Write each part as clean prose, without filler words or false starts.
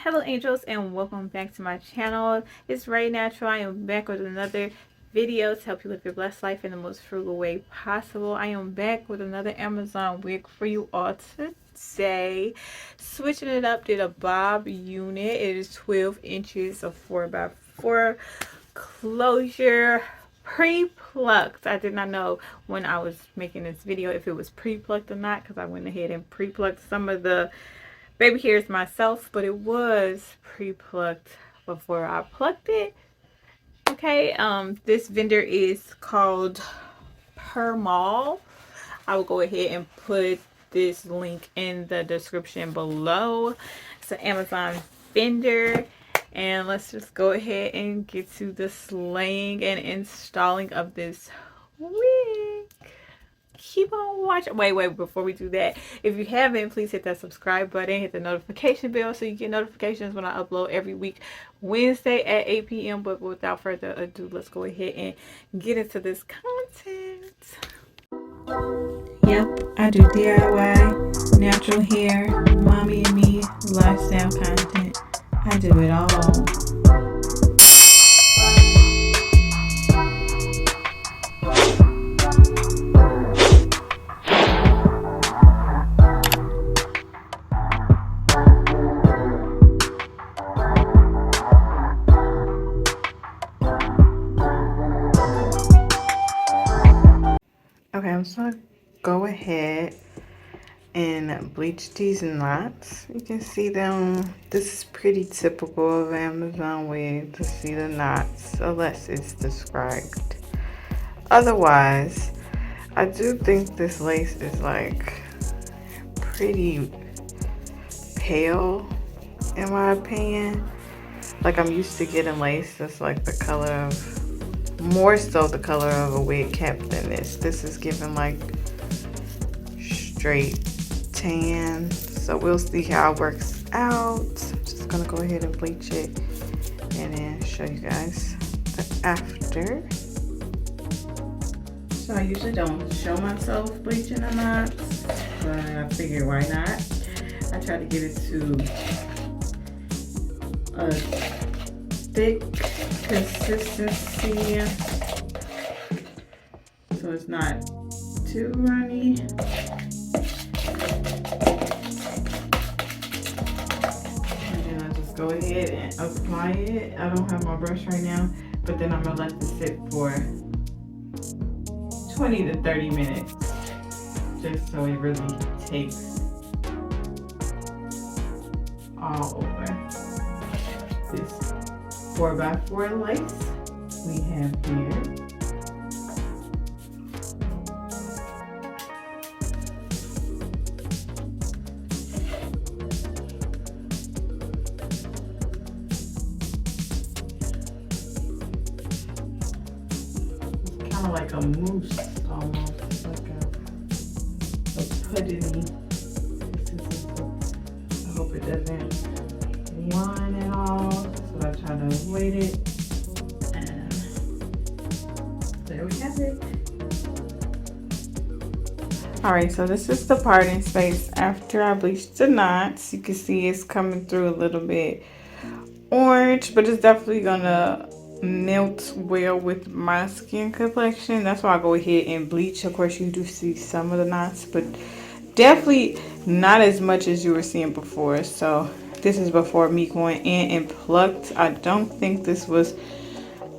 Hello angels and welcome back to my channel. It's Ray Natural. I am back with another video to help you live your blessed life in the most frugal way possible. I am back with another Amazon wig for you all today. Switching it up, did a bob unit. It is 12 inches of 4x4 closure, pre-plucked. I did not know when I was making this video if it was pre-plucked or not, because I went ahead and pre-plucked some of the baby hairs myself, but it was pre-plucked before I plucked it. Okay, this vendor is called Permal. I will go ahead and put this link in the description below. It's an Amazon vendor, and let's just go ahead and get to the slaying and installing of this wig. Keep on watching. Wait, before we do that, if you haven't, please hit that subscribe button, hit the notification bell so you get notifications when I upload every week Wednesday at 8 p.m. But without further ado, let's go ahead and get into this content. Yep, I do DIY, natural hair, mommy and me, lifestyle content. I do it all. Okay, I'm just gonna go ahead and bleach these knots. You can see them. This is pretty typical of Amazon wig to see the knots, unless it's described. Otherwise, I do think this lace is like pretty pale in my opinion. Like I'm used to getting lace that's like the color of, more so the color of a wig cap than this. This is giving like straight tan. So we'll see how it works out. I'm just gonna go ahead and bleach it and then show you guys the after. So I usually don't show myself bleaching the knots, but I figured why not. I try to get it to a thick consistency so it's not too runny. And then I just go ahead and apply it. I don't have my brush right now, but then I'm gonna let this sit for 20 to 30 minutes just so it really takes all over this 4x4 lace we have here. It's kind of like a mousse almost, like a puddingy. I hope it doesn't line at all. So I try to avoid it. And there we have it. Alright, so this is the parting space after I bleached the knots. You can see it's coming through a little bit orange, but it's definitely gonna melt well with my skin complexion. That's why I go ahead and bleach. Of course, you do see some of the knots, but definitely not as much as you were seeing before. So this is before me going in and plucked. I don't think this was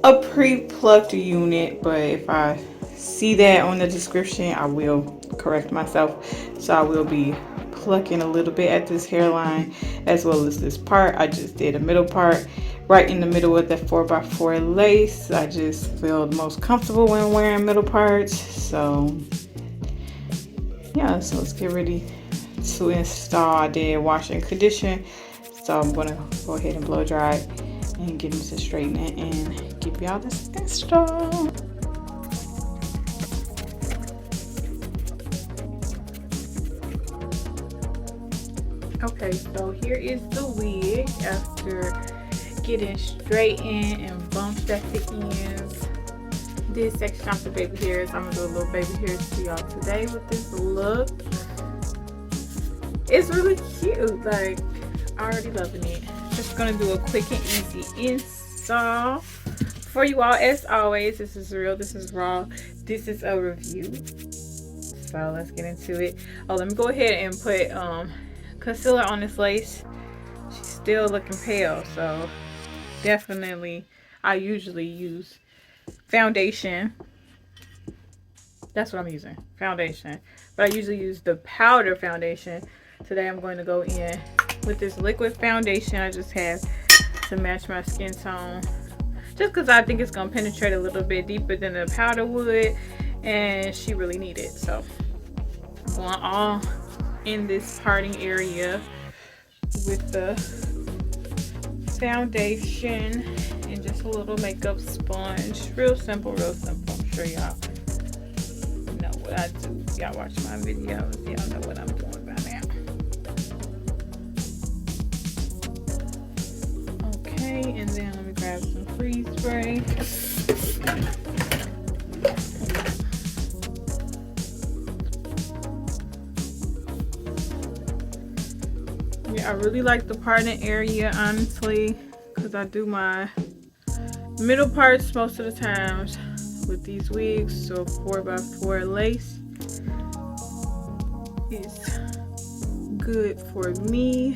a pre-plucked unit, but if I see that on the description, I will correct myself. So I will be plucking a little bit at this hairline as well as this part. I just did a middle part right in the middle of the 4x4 lace. I just feel most comfortable when wearing middle parts. So yeah, so let's get ready to install. I did wash and condition, so I'm gonna go ahead and blow dry it and get into straightening and give y'all this install. Okay, so here is the wig after getting straightened and bumped at the ends. Did section off the baby hairs. I'm gonna do a little baby hairs for y'all today with this look. It's really cute. Like, Already loving it. Just gonna do a quick and easy install for you all. As always, this is real, this is raw, this is a review. So let's get into it. Oh, let me go ahead and put concealer on this lace. She's still looking pale, so definitely I usually use foundation. That's what I'm using, foundation. But I usually use the powder foundation. Today I'm going to go in with this liquid foundation I just have to match my skin tone. Just because I think it's going to penetrate a little bit deeper than the powder would. And she really needs it. So I'm going all in this parting area with the foundation and just a little makeup sponge. Real simple, real simple. I'm sure y'all know what I do. Y'all watch my videos, y'all know what I'm doing by now. Okay, and then let me grab some freeze spray. Yeah, I really like the parting area, honestly, because I do my middle parts most of the times with these wigs. So 4x4 lace is good for me.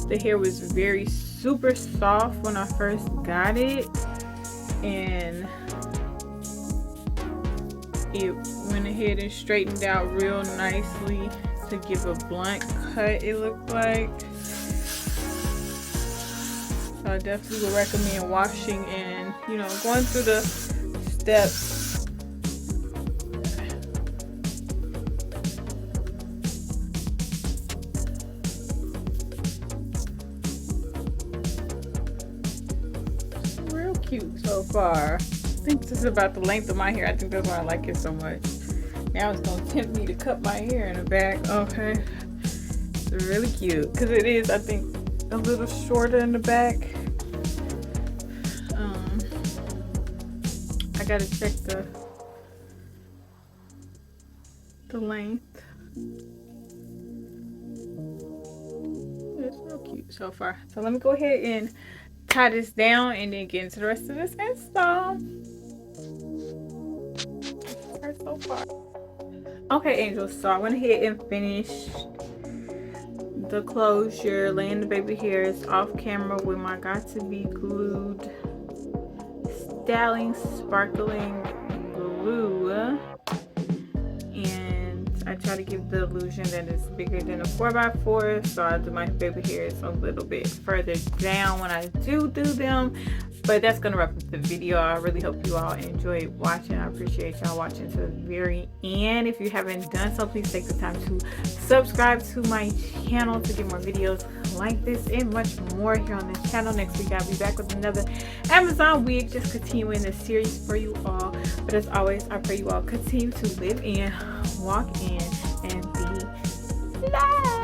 The hair was very super soft when I first got it, and it went ahead and straightened out real nicely to give a blunt cut, it looked like. So I definitely would recommend washing and, you know, going through the steps. Real cute so far. I think this is about the length of my hair. I think that's why I like it so much. Now it's gonna tempt me to cut my hair in the back. Okay, it's really cute because it is, I think, a little shorter in the back. I gotta check the length. It's real cute so far. So let me go ahead and tie this down and then get into the rest of this install. So far. Okay, angels, so I went ahead and finished the closure, laying the baby hairs off camera with my got to be glued styling sparkling glue, and I try to give the illusion that it's bigger than a 4x4, so I do my baby hairs a little bit further down when I do them. But that's gonna wrap up the video. I really hope you all enjoyed watching. I appreciate y'all watching to the very end. If you haven't done so, please take the time to subscribe to my channel to get more videos like this and much more here on this channel. Next week I'll be back with another Amazon wig, just continuing the series for you all. But as always, I pray you all continue to live in, walk in, and be blessed.